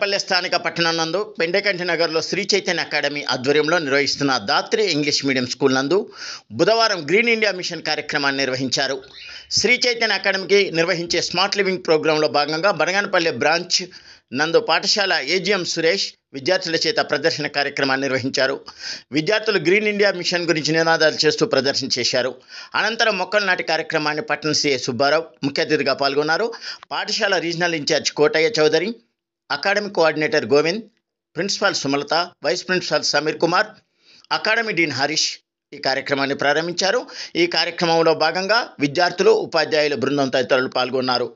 బంగానపల్లె స్థానిక పట్టణం నందు పెండెకంటి నగర్లో శ్రీ చైతన్య అకాడమీ ఆధ్వర్యంలో నిర్వహిస్తున్న దాత్రి ఇంగ్లీష్ మీడియం స్కూల్ నందు బుధవారం గ్రీన్ ఇండియా మిషన్ కార్యక్రమాన్ని నిర్వహించారు. శ్రీ చైతన్య అకాడమీకి నిర్వహించే స్మార్ట్ లివింగ్ ప్రోగ్రాంలో భాగంగా బంగానపల్లె బ్రాంచ్ నందు పాఠశాల ఏజీఎం సురేష్ విద్యార్థుల చేత ప్రదర్శన కార్యక్రమాన్ని నిర్వహించారు. విద్యార్థులు గ్రీన్ ఇండియా మిషన్ గురించి నినాదాలు చేస్తూ ప్రదర్శన చేశారు. అనంతరం మొక్కలు నాటి కార్యక్రమాన్ని పట్టణ సీఐ సుబ్బారావు ముఖ్య అతిథిగా పాల్గొన్నారు. పాఠశాల regional in charge Kotaiah Chowdary, academy coordinator Govind, principal Sumalatha, vice principal Sameer Kumar, academy dean Harish ఈ కార్యక్రమాన్ని ప్రారంభించారు. ఈ కార్యక్రమంలో భాగంగా విద్యార్థులు, ఉపాధ్యాయుల బృందం తదితరులు పాల్గొన్నారు.